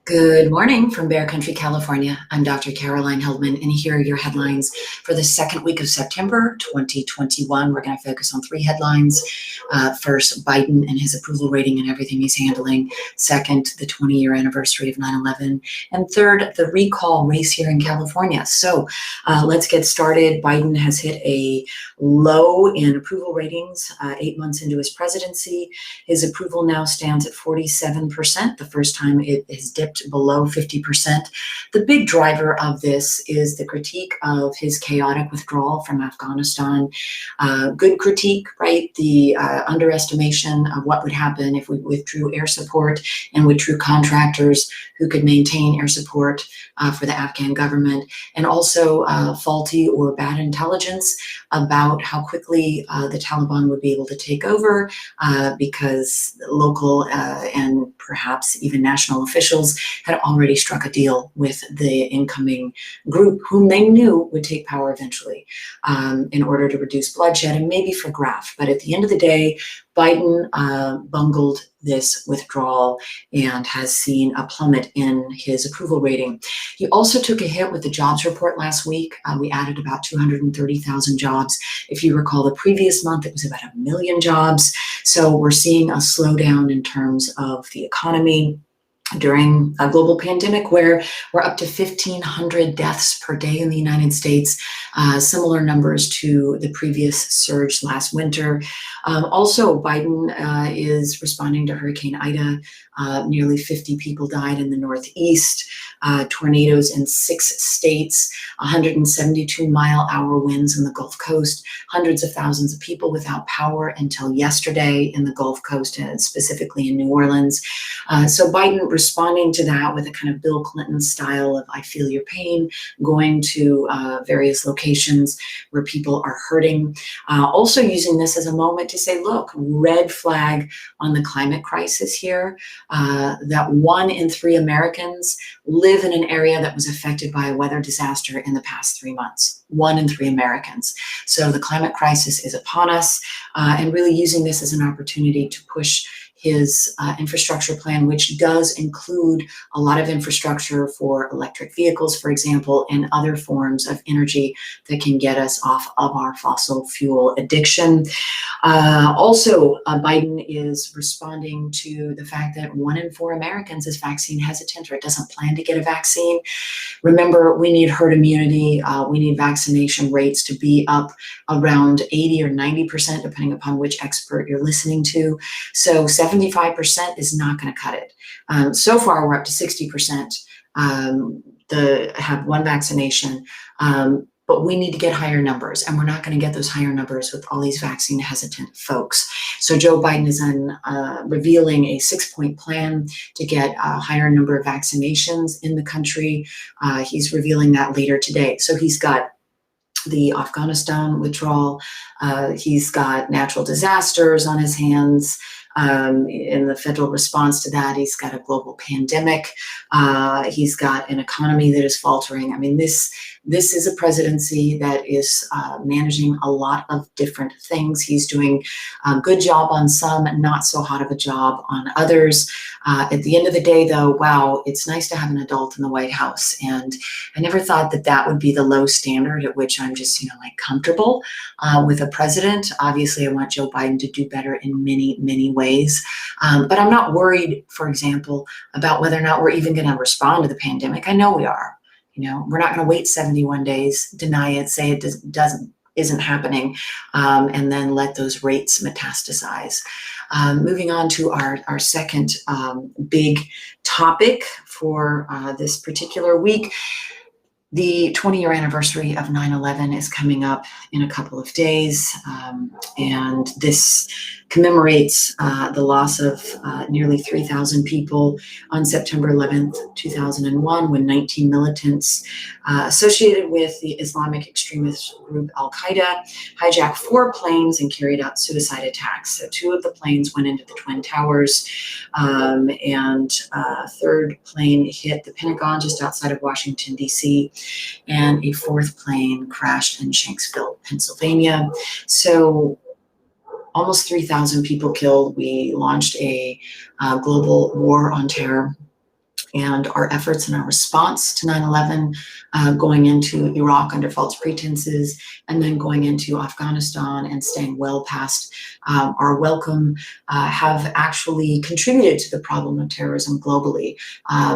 Good morning from Bear Country, California. I'm Dr. Caroline Heldman, and here are your headlines for the second week of September 2021. We're going to focus on three headlines. First, Biden and his approval rating and everything he's handling. Second, the 20-year anniversary of 9/11. And third, the recall race here in California. So let's get started. Biden has hit a low in approval ratings 8 months into his presidency. His approval now stands at 47%, the first time it has dipped below 50%. The big driver of this is the critique of his chaotic withdrawal from Afghanistan. Good critique, right? The underestimation of what would happen if we withdrew air support and withdrew contractors who could maintain air support for the Afghan government, and also faulty or bad intelligence about how quickly the Taliban would be able to take over because local and perhaps even national officials had already struck a deal with the incoming group whom they knew would take power eventually in order to reduce bloodshed and maybe for graft. But at the end of the day, Biden bungled this withdrawal and has seen a plummet in his approval rating. He also took a hit with the jobs report last week. We added about 230,000 jobs. If you recall, the previous month, it was about 1 million jobs. So we're seeing a slowdown in terms of the economy during a global pandemic where we're up to 1,500 deaths per day in the United States, similar numbers to the previous surge last winter. Also, Biden is responding to Hurricane Ida. Nearly 50 people died in the Northeast, tornadoes in 6 states, 172-mile-hour winds in the Gulf Coast, hundreds of thousands of people without power until yesterday in the Gulf Coast, and specifically in New Orleans. So Biden responding to that with a kind of Bill Clinton style of "I feel your pain," going to various locations where people are hurting. Also using this as a moment to say, look, red flag on the climate crisis here, that 1 in 3 Americans live in an area that was affected by a weather disaster in the past 3 months. 1 in 3 Americans. So the climate crisis is upon us, and really using this as an opportunity to push his infrastructure plan, which does include a lot of infrastructure for electric vehicles, for example, and other forms of energy that can get us off of our fossil fuel addiction. Also, Biden is responding to the fact that 1 in 4 Americans is vaccine hesitant or doesn't plan to get a vaccine. Remember, we need herd immunity. We need vaccination rates to be up around 80 or 90%, depending upon which expert you're listening to. So 75% is not going to cut it. So far, we're up to 60% have 1 vaccination. But we need to get higher numbers, and we're not going to get those higher numbers with all these vaccine hesitant folks. So Joe Biden is revealing a 6-point plan to get a higher number of vaccinations in the country. He's revealing that later today. So he's got the Afghanistan withdrawal. He's got natural disasters on his hands. In the federal response to that, he's got a global pandemic. He's got an economy that is faltering. I mean, this is a presidency that is managing a lot of different things. He's doing a good job on some, not so hot of a job on others. At the end of the day, though, wow, it's nice to have an adult in the White House. And I never thought that that would be the low standard at which I'm just, comfortable with a president. Obviously, I want Joe Biden to do better in many, many ways. But I'm not worried, for example, about whether or not we're even going to respond to the pandemic. I know we are. We're not going to wait 71 days, deny it, say it isn't happening, and then let those rates metastasize. Moving on to our second big topic for this particular week. The 20-year anniversary of 9/11 is coming up in a couple of days, and this commemorates the loss of nearly 3,000 people on September 11th, 2001, when 19 militants associated with the Islamic extremist group Al-Qaeda hijacked 4 planes and carried out suicide attacks. So 2 of the planes went into the Twin Towers, and a 3rd plane hit the Pentagon just outside of Washington, D.C., and a 4th plane crashed in Shanksville, Pennsylvania. So almost 3,000 people killed. We launched a global war on terror and our efforts and our response to 9/11, going into Iraq under false pretenses, and then going into Afghanistan and staying well past our welcome, have actually contributed to the problem of terrorism globally.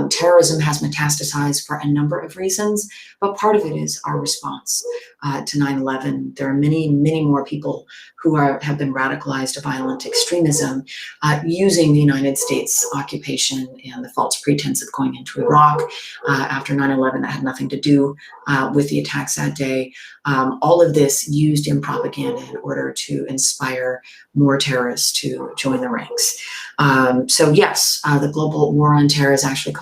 Terrorism has metastasized for a number of reasons, but part of it is our response to 9/11. There are many, many more people who have been radicalized to violent extremism using the United States occupation and the false pretense of going into Iraq after 9/11 that had nothing to do with the attacks that day. All of this used in propaganda in order to inspire more terrorists to join the ranks. So yes, the global war on terror is actually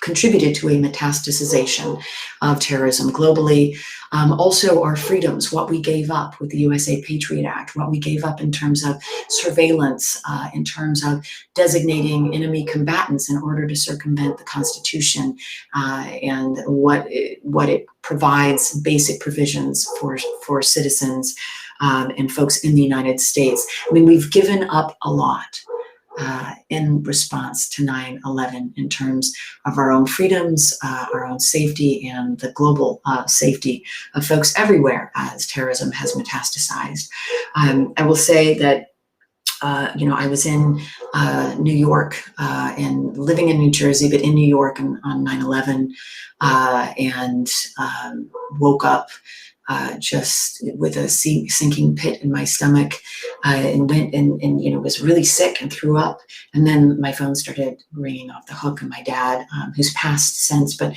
contributed to a metastasization of terrorism globally. Also our freedoms, what we gave up with the USA Patriot Act, what we gave up in terms of surveillance, in terms of designating enemy combatants in order to circumvent the Constitution, and what it provides basic provisions for citizens and folks in the United States. I mean, we've given up a lot in response to 9/11 in terms of our own freedoms, our own safety, and the global safety of folks everywhere as terrorism has metastasized. I will say that I was in New York and living in New Jersey, but in New York on 9/11, and woke up just with a sinking pit in my stomach, and went and was really sick and threw up. And then my phone started ringing off the hook, and my dad, who's passed since, but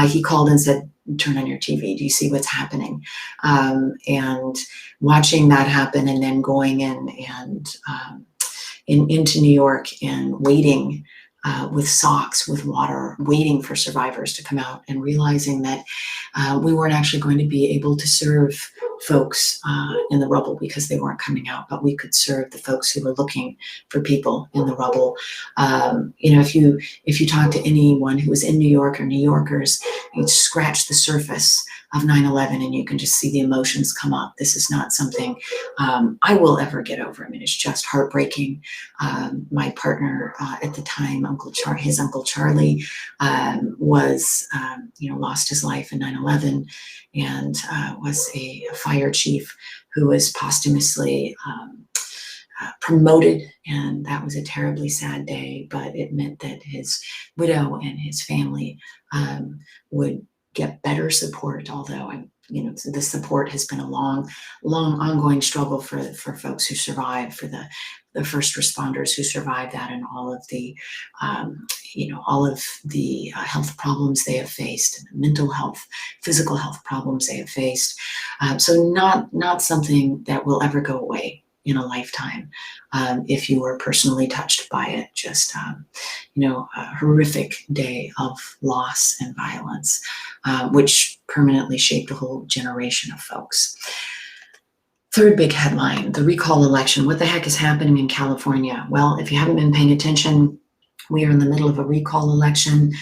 he called and said, "Turn on your TV. Do you see what's happening?" And watching that happen, and then going in and into New York and waiting with socks, with water, waiting for survivors to come out, and realizing that we weren't actually going to be able to serve folks in the rubble because they weren't coming out, but we could serve the folks who were looking for people in the rubble. If you talk to anyone who was in New York or New Yorkers, you scratch the surface of 9/11 and you can just see the emotions come up. This is not something I will ever get over. I mean, it's just heartbreaking. My partner at the time, his Uncle Charlie, was, lost his life in 9/11, and was a fire chief who was posthumously promoted, and that was a terribly sad day, but it meant that his widow and his family would get better support, although the support has been a long ongoing struggle for folks who survived, for the first responders who survived that, and all of the health problems they have faced, and the mental health, physical health problems they have faced. So not something that will ever go away in a lifetime. If you were personally touched by it, just a horrific day of loss and violence, which permanently shaped a whole generation of folks. Third big headline, the recall election. What the heck is happening in California? Well, if you haven't been paying attention, we are in the middle of a recall election.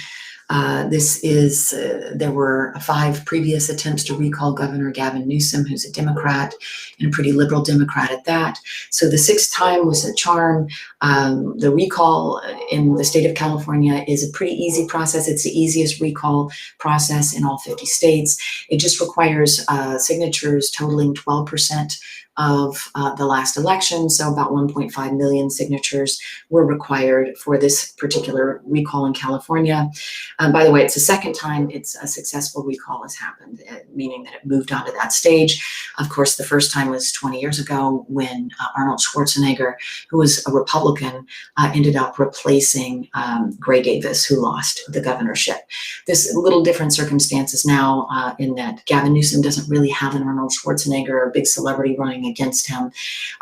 There were 5 previous attempts to recall Governor Gavin Newsom, who's a Democrat, and a pretty liberal Democrat at that. So the 6th time was a charm. The recall in the state of California is a pretty easy process. It's the easiest recall process in all 50 states. It just requires signatures totaling 12% of the last election, so about 1.5 million signatures were required for this particular recall in California. By the way, it's the 2nd time it's a successful recall has happened, meaning that it moved on to that stage. Of course, the first time was 20 years ago when Arnold Schwarzenegger, who was a Republican, ended up replacing Gray Davis, who lost the governorship. There's little different circumstances now in that Gavin Newsom doesn't really have an Arnold Schwarzenegger or a big celebrity running against him.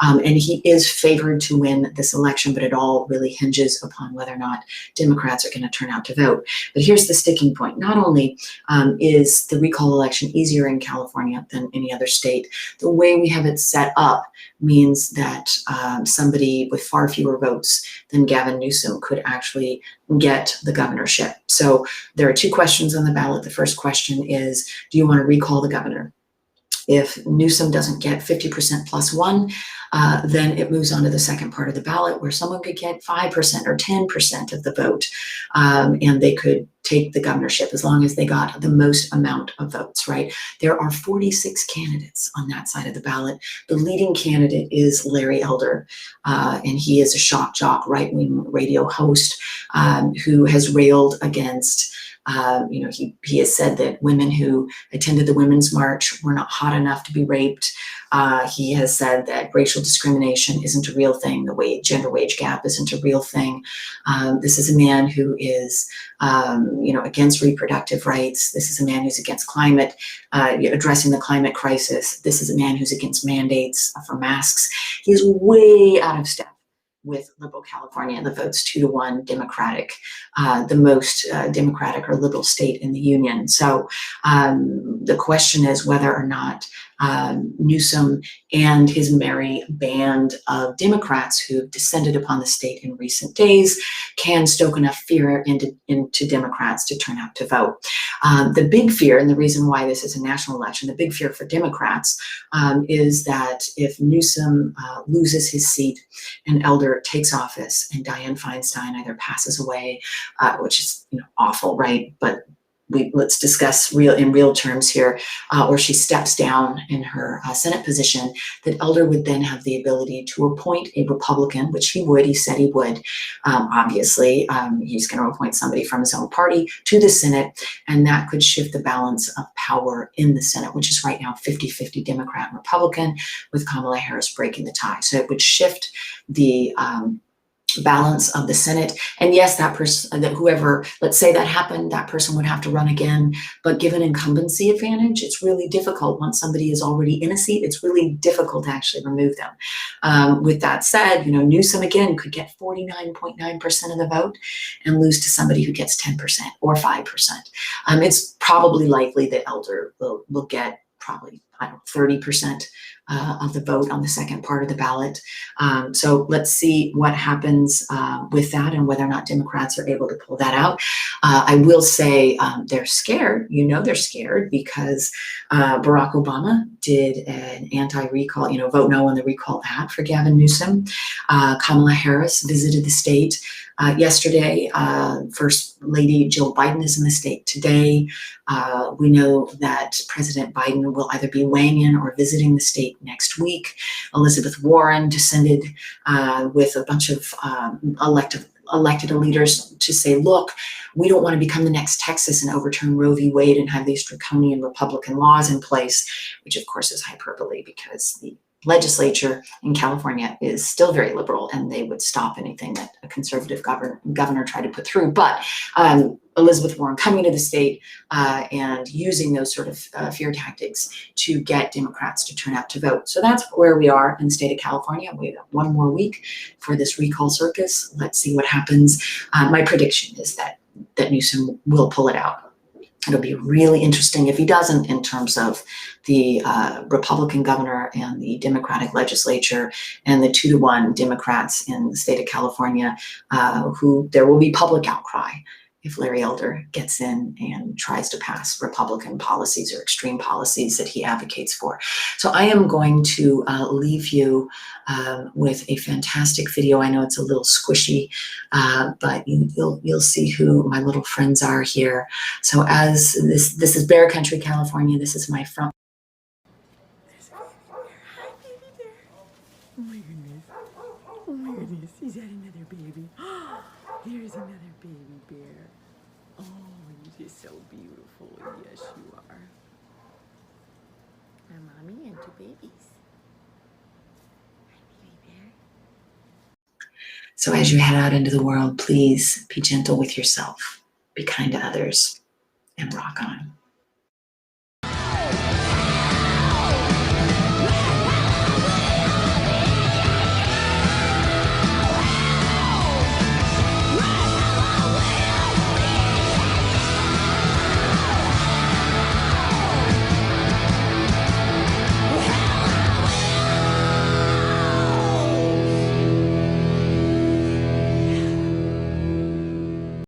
And he is favored to win this election, but it all really hinges upon whether or not Democrats are going to turn out to vote. But here's the sticking point. Not only is the recall election easier in California than any other state, the way we have it set up means that somebody with far fewer votes than Gavin Newsom could actually get the governorship. So there are 2 questions on the ballot. The first question is, do you want to recall the governor? If Newsom doesn't get 50% plus one, then it moves on to the second part of the ballot where someone could get 5% or 10% of the vote, and they could take the governorship as long as they got the most amount of votes, right? There are 46 candidates on that side of the ballot. The leading candidate is Larry Elder, and he is a shock jock, right-wing radio host who has railed against he has said that women who attended the Women's March were not hot enough to be raped. He has said that racial discrimination isn't a real thing. The gender wage gap isn't a real thing. This is a man who is, against reproductive rights. This is a man who's against climate, addressing the climate crisis. This is a man who's against mandates for masks. He is way out of step with liberal California, the votes 2-1 Democratic, the most Democratic or liberal state in the union. So the question is whether or not Newsom and his merry band of Democrats who've descended upon the state in recent days can stoke enough fear into Democrats to turn out to vote. The big fear, and the reason why this is a national election, the big fear for Democrats is that if Newsom loses his seat and Elder takes office and Dianne Feinstein either passes away, which is awful, right? But let's discuss in real terms here, or she steps down in her Senate position, that Elder would then have the ability to appoint a Republican, which he said he would. Obviously, he's going to appoint somebody from his own party to the Senate, and that could shift the balance of power in the Senate, which is right now 50-50 Democrat and Republican, with Kamala Harris breaking the tie. So it would shift the balance of the Senate. And yes, that person, that whoever, let's say that happened, that person would have to run again. But given incumbency advantage, it's really difficult once somebody is already in a seat. It's really difficult to actually remove them. With that said, Newsom again could get 49.9% of the vote and lose to somebody who gets 10% or 5%. It's probably likely that Elder will get probably 30% of the vote on the second part of the ballot. So let's see what happens with that and whether or not Democrats are able to pull that out. I will say they're scared. They're scared because Barack Obama did an anti-recall, vote no on the recall act for Gavin Newsom. Kamala Harris visited the state yesterday. First Lady Jill Biden is in the state today. We know that President Biden will either be weighing in or visiting the state next week. Elizabeth Warren descended with a bunch of elected leaders to say, look, we don't want to become the next Texas and overturn Roe v. Wade and have these draconian Republican laws in place, which of course is hyperbole because the legislature in California is still very liberal and they would stop anything that a conservative governor tried to put through. But Elizabeth Warren coming to the state and using those sort of fear tactics to get Democrats to turn out to vote. So that's where we are in the state of California. We have one more week for this recall circus. Let's see what happens. My prediction is that Newsom will pull it out. It'll be really interesting if he doesn't, in terms of the Republican governor and the Democratic legislature and the 2-1 Democrats in the state of California, who there will be public outcry if Larry Elder gets in and tries to pass Republican policies or extreme policies that he advocates for. So I am going to leave you with a fantastic video. I know it's a little squishy, but you'll see who my little friends are here. So as this is Bear Country, California. This is my front. Hi, baby bear. Oh my goodness. Oh my goodness. Is that another baby? There's another baby bear. Oh, you're just so beautiful. Yes, you are. My mommy and 2 babies. Hi, baby bear. So as you head out into the world, please be gentle with yourself, be kind to others, and rock on.